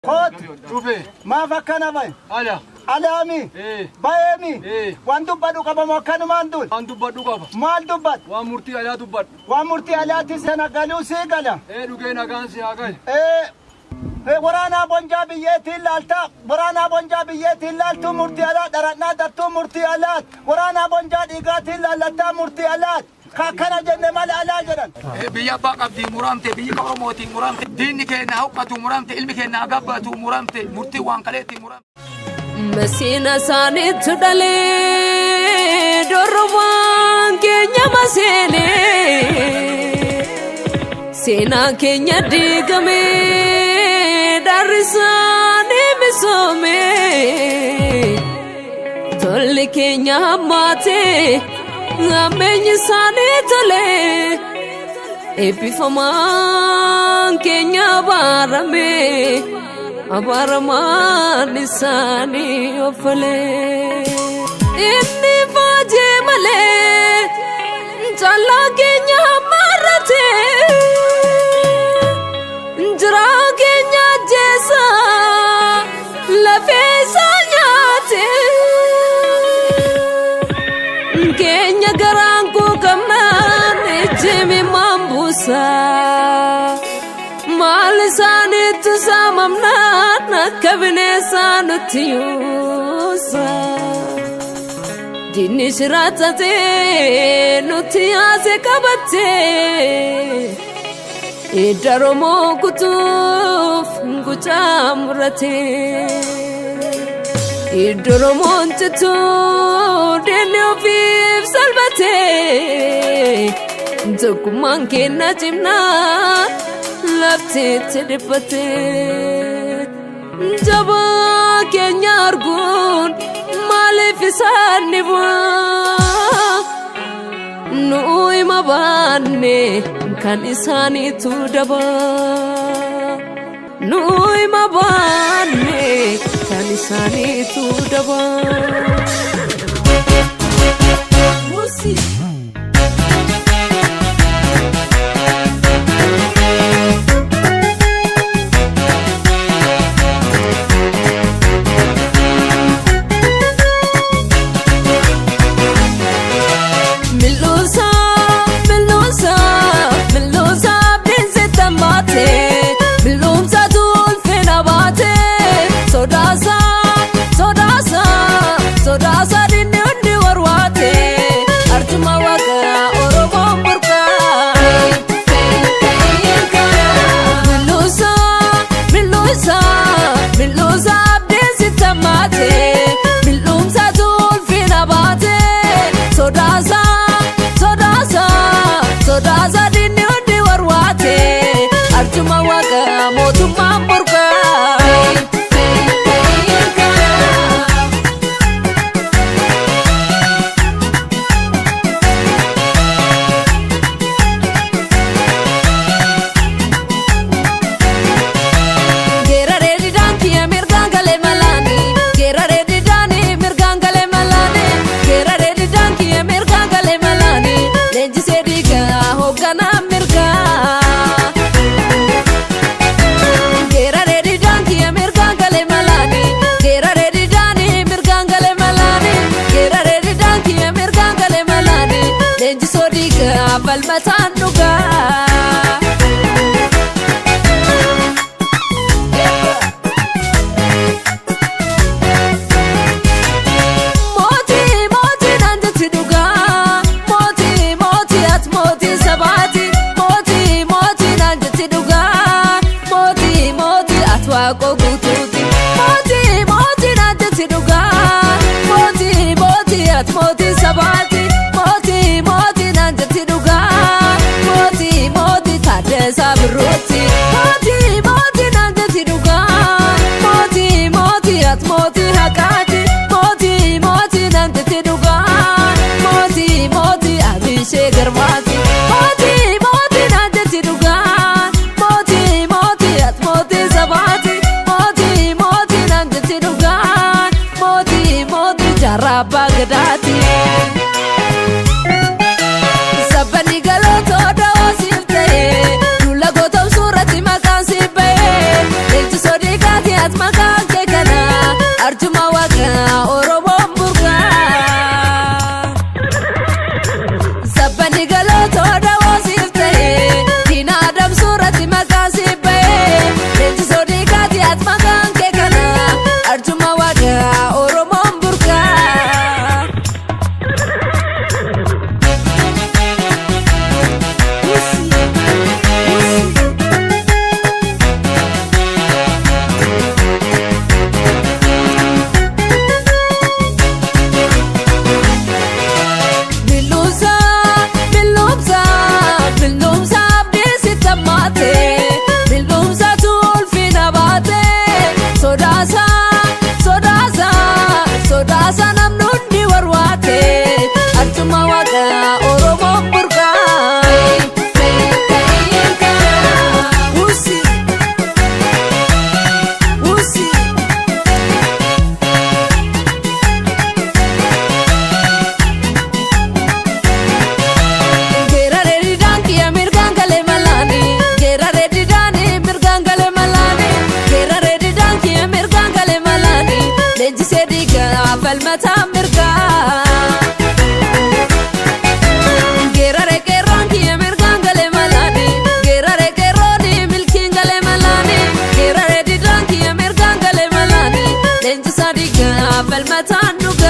Kot Dhufe. maaf akkana bahe? Ala. Alaami. Baheemi. Waan dubbadhu qaba moo akkanumaan dul? Waan dubbadhu qaba. Maal dubbad? Waan murtii alaa dubbadhu. Waan murtii alaatti sana galuu sii gala. Dhugee nagaan si haa gali. Waraanaa bonjaa biyyeetiin laalta. Waraanaa bonjaa biyyeetiin laaltu murtii alaa dharadhaa dartuu murtii alaat. Waraanaa bonjaa dhiigaatiin laallattaa murtii alaat. Kakkana jenne mala alaa jedhan. Biyya abbaa qabdii muramte biyyi Oromootiin muramte diinni keenya hawqatu muramte ilmi keenya agabbatu muramte murtii waan kaleetti muramte. Masiina isaaniitu dhalee dorrobaan keenya maseenee seenaa keenya diigamee darri isaanii misoomee tolli keenya hammaatee. Ameenyi isaanii tolee eebbifamaan keenya abaaramaan isaanii offalee inni faajee malee caalaa keenya hammaarratee jiraa keenya ajjeesaa lafee isaa nyaatee. Kenya garangu kaman ejemi mambusa malisani tusamamna nakabine sanutiyusa dini shiratate nutiyase kabate idaromo kutuf ngucamurate idoromontitu denofif salbate dokuman kenna jimna lafte tedipate jaba kenya argun malefisan nibwa nuy mabane kan isani tudaba nuy mabane kan isani tudaba musi Bagdadi Sabani galoto do sifte Dula gotom surati makan sibe Elchi sodi kati arjuma waqa oromoon burqaa sabbani galoo dawoo siif ta'e diina adamsuurratti maqaa siif ba'e leenjisoo dhiigaati ati maqaan kee kana arjuma waqa oromoon burqaa falmataan mirgaa geerare qeerroon kiyya mirgaan galee malaani geerare qeerrooni milkiin galee malaani geerare didaan kiyya mirgaan galee malaani leenjisaa dhiigaa falmataan dhugaa